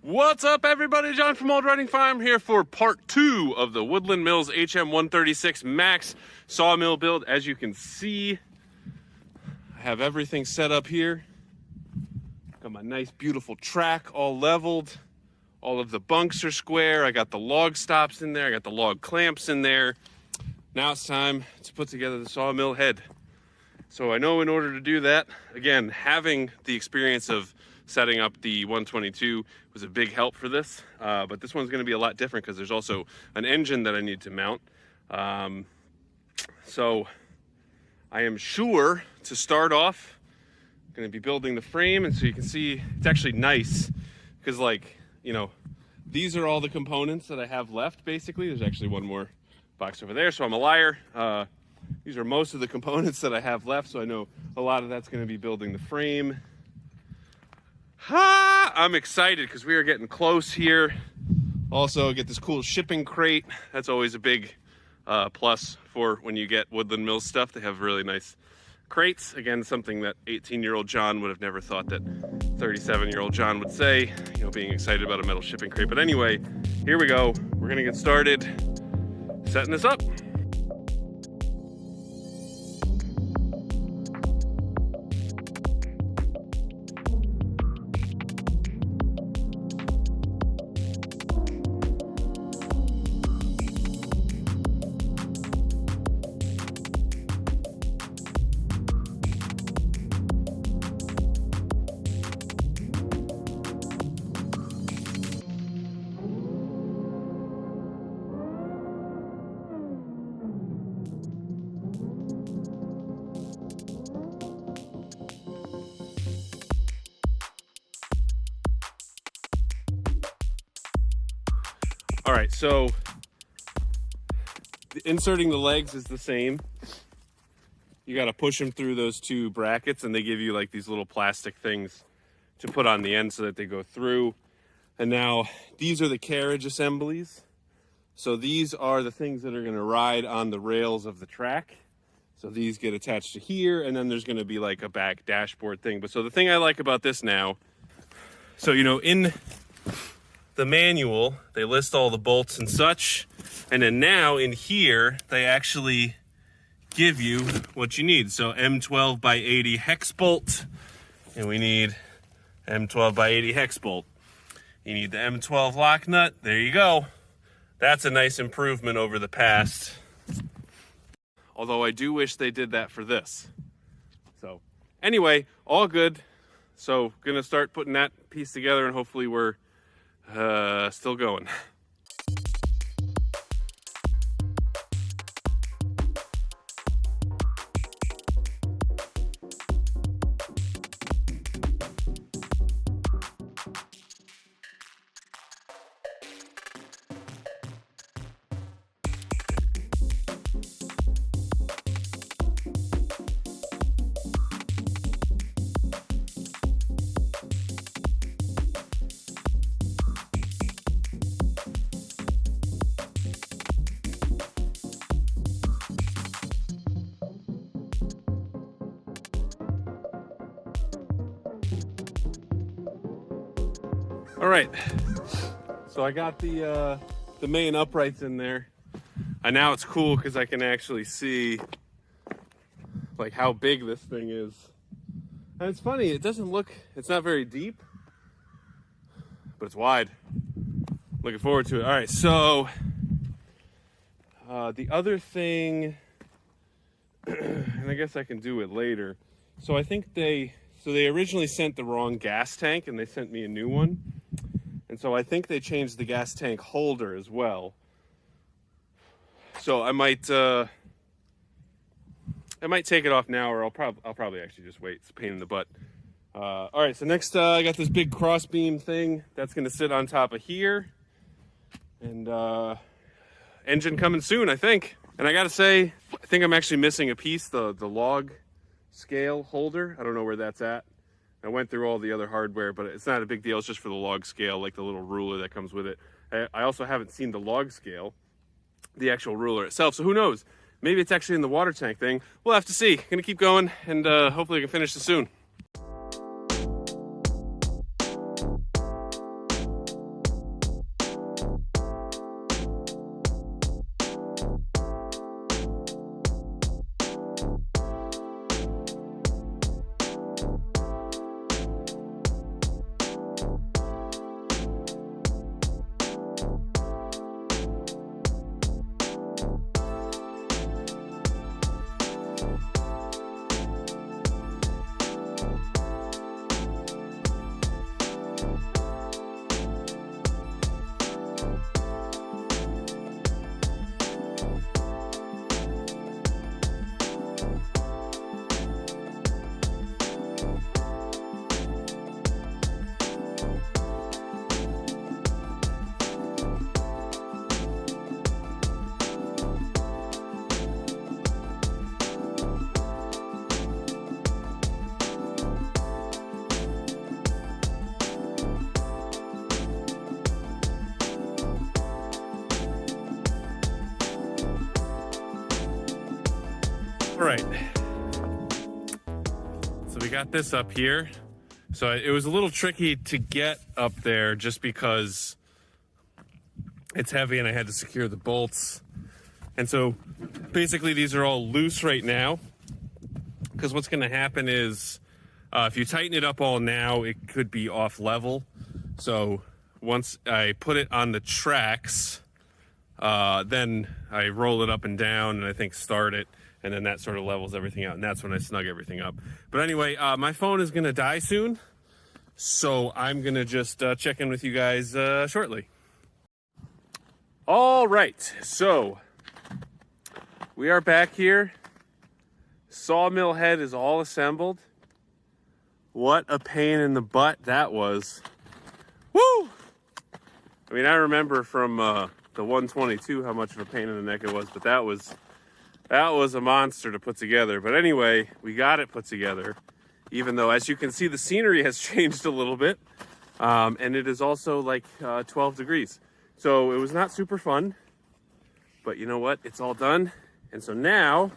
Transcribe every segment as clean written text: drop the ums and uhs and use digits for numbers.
What's up, everybody? John from Old Riding Farm here for part 2 of the Woodland Mills HM136MAX sawmill build. As you can see, I have everything set up here. Got my nice beautiful track all leveled. All of the bunks are square. I got the log stops in there. I got the log clamps in there. Now it's time to put together the sawmill head. So I know in order to do that, again, having the experience of setting up the 122 was a big help for this, but this one's going to be a lot different because there's also an engine that I need to mount. So I am sure to start off, I'm going to be building the frame, and so you can see it's actually nice because, like, you know, these are all the components that I have left. Basically, there's actually one more box over there, so I'm a liar. These are most of the components that I have left, so I know a lot of that's going to be building the frame. I'm excited because we are getting close here. Also, get this cool shipping crate. That's always a big plus for when you get Woodland Mills stuff. They have really nice crates. Again, something that 18-year-old John would have never thought that 37-year-old John would say, you know, being excited about a metal shipping crate. But anyway, here we go. We're gonna get started setting this up. All right, so inserting the legs is the same. You got to push them through those two brackets, and they give you like these little plastic things to put on the end so that they go through. And now these are the carriage assemblies. So these are the things that are going to ride on the rails of the track. So these get attached to here, and then there's going to be like a back dashboard thing. But so the thing I like about this now, so, you know, in the manual, they list all the bolts and such, and then now in here they actually give you what you need. So M12 by 80 hex bolt, and we need M12 by 80 hex bolt. You need the M12 lock nut. There you go. That's a nice improvement over the past, although I do wish they did that for this. So anyway, all good. So gonna start putting that piece together, and hopefully we're still going. All right, so I got the main uprights in there, and now it's cool because I can actually see like how big this thing is. And it's funny, it doesn't look, it's not very deep, but it's wide. Looking forward to it. All right, so the other thing, and I guess I can do it later. So I think they originally sent the wrong gas tank, and they sent me a new one. And so I think they changed the gas tank holder as well. So I might take it off now, or I'll probably actually just wait. It's a pain in the butt. All right, so next I got this big cross beam thing that's going to sit on top of here, and engine coming soon, I think. And I got to say, I think I'm actually missing a piece, the log scale holder. I don't know where that's at. I went through all the other hardware, but it's not a big deal. It's just for the log scale, like the little ruler that comes with it. I also haven't seen the log scale, the actual ruler itself. So who knows? Maybe it's actually in the water tank thing. We'll have to see. Gonna keep going, and hopefully I can finish this soon. All right, so we got this up here. So it was a little tricky to get up there just because it's heavy and I had to secure the bolts. And so basically these are all loose right now, because what's going to happen is if you tighten it up all now, it could be off level. So once I put it on the tracks, then I roll it up and down and I think start it, and then that sort of levels everything out, and that's when I snug everything up. But anyway, my phone is gonna die soon, so I'm gonna just check in with you guys shortly. All right, so we are back here. Sawmill head is all assembled. What a pain in the butt that was. Woo! I mean, I remember from the 122 how much of a pain in the neck it was, but that was a monster to put together. But anyway, we got it put together, even though, as you can see, the scenery has changed a little bit, and it is also like 12 degrees. So it was not super fun, but you know what? It's all done. And so now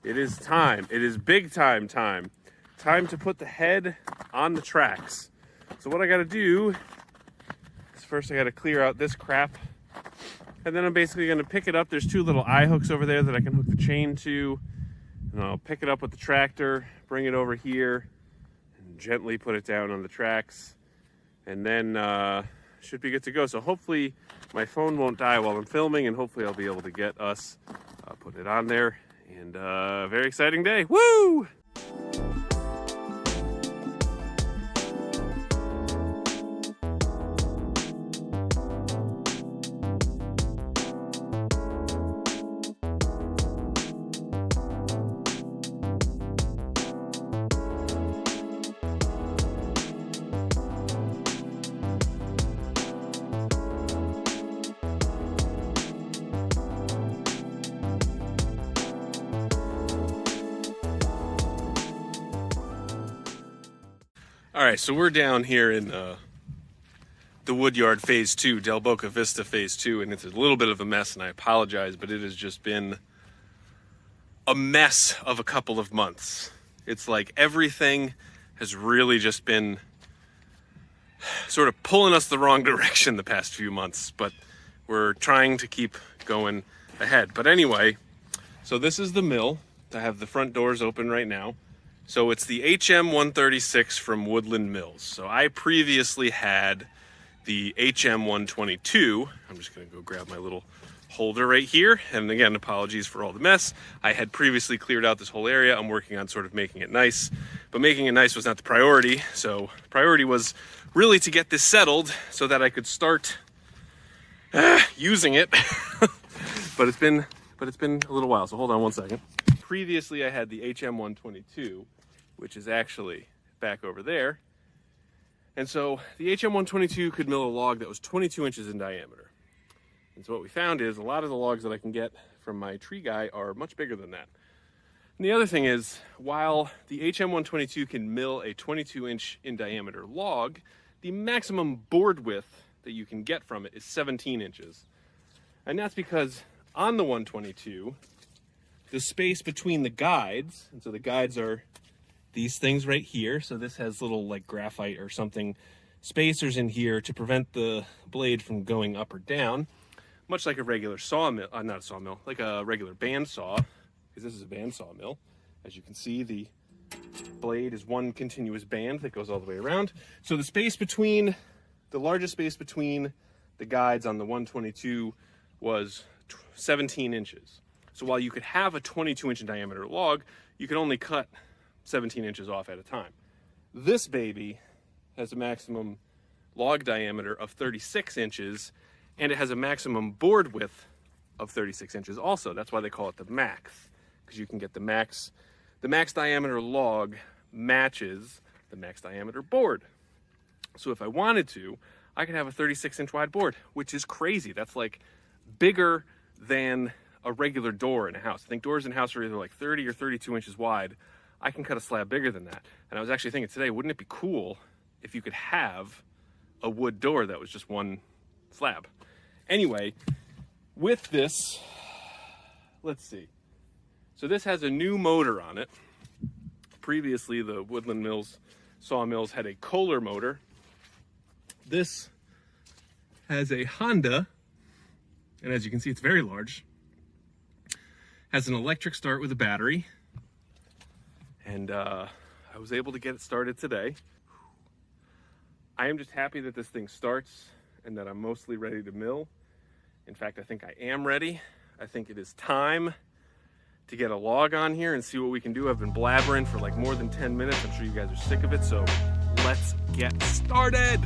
it is time. It is big time to put the head on the tracks. So what I got to do is first I got to clear out this crap. And then I'm basically going to pick it up. There's two little eye hooks over there that I can hook the chain to. And I'll pick it up with the tractor, bring it over here, and gently put it down on the tracks. And then should be good to go. So hopefully my phone won't die while I'm filming, and hopefully I'll be able to get us put it on there. And very exciting day. Woo! All right, so we're down here in the Woodyard Phase 2, Del Boca Vista Phase 2, and it's a little bit of a mess, and I apologize, but it has just been a mess of a couple of months. It's like everything has really just been sort of pulling us the wrong direction the past few months, but we're trying to keep going ahead. But anyway, so this is the mill. I have the front doors open right now. So it's the HM136 from Woodland Mills. So I previously had the HM122. I'm just gonna go grab my little holder right here. And again, apologies for all the mess. I had previously cleared out this whole area. I'm working on sort of making it nice, but making it nice was not the priority. So the priority was really to get this settled so that I could start using it. but it's been a little while, so hold on one second. Previously I had the HM122, which is actually back over there. And so the HM122 could mill a log that was 22 inches in diameter. And so what we found is a lot of the logs that I can get from my tree guy are much bigger than that. And the other thing is, while the HM122 can mill a 22 inch in diameter log, the maximum board width that you can get from it is 17 inches. And that's because on the 122, the space between the guides, and so the guides are these things right here. So this has little like graphite or something spacers in here to prevent the blade from going up or down, much like a regular sawmill, not a sawmill, like a regular bandsaw, because this is a bandsaw mill. As you can see, the blade is one continuous band that goes all the way around. So the space between, the largest space between the guides on the 122 was 17 inches. So while you could have a 22 inch in diameter log, you could only cut 17 inches off at a time. This baby has a maximum log diameter of 36 inches, and it has a maximum board width of 36 inches also. That's why they call it the max, because you can get the max diameter log matches the max diameter board. So if I wanted to, I could have a 36 inch wide board, which is crazy. That's like bigger than a regular door in a house. I think doors in a house are either like 30 or 32 inches wide. I can cut a slab bigger than that. And I was actually thinking today, wouldn't it be cool if you could have a wood door that was just one slab? Anyway, with this, let's see. So this has a new motor on it. Previously, the Woodland sawmills had a Kohler motor. This has a Honda, and as you can see, it's very large. Has an electric start with a battery, and I was able to get it started today. I am just happy that this thing starts and that I'm mostly ready to mill. In fact, I think I am ready. I think it is time to get a log on here and see what we can do. I've been blabbering for like more than 10 minutes. I'm sure you guys are sick of it, so let's get started.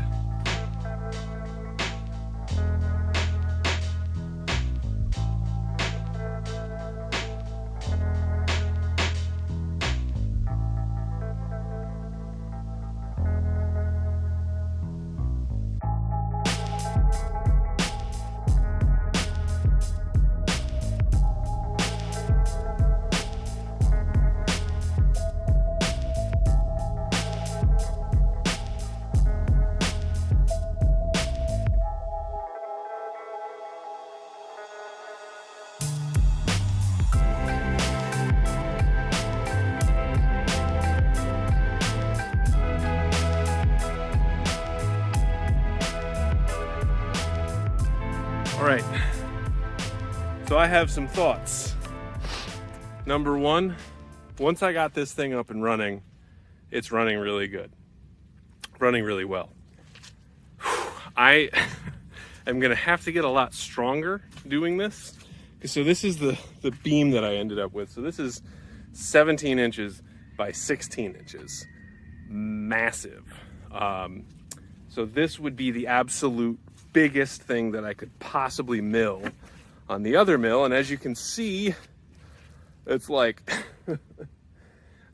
All right, so I have some thoughts. Number one, once I got this thing up and running, it's running really good, running really well. I am gonna have to get a lot stronger doing this. So this is the beam that I ended up with. So this is 17 inches by 16 inches, massive. So this would be the absolute biggest thing that I could possibly mill on the other mill. And as you can see, it's like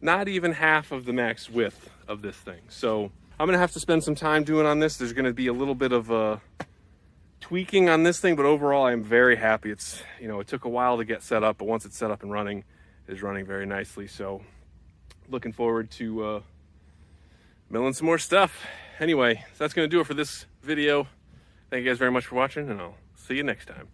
not even half of the max width of this thing. So I'm gonna have to spend some time doing on this. There's gonna be a little bit of tweaking on this thing, but overall I'm very happy. It's, you know, it took a while to get set up, but once it's set up and running, it's running very nicely. So looking forward to milling some more stuff. Anyway, so that's gonna do it for this video. Thank you guys very much for watching, and I'll see you next time.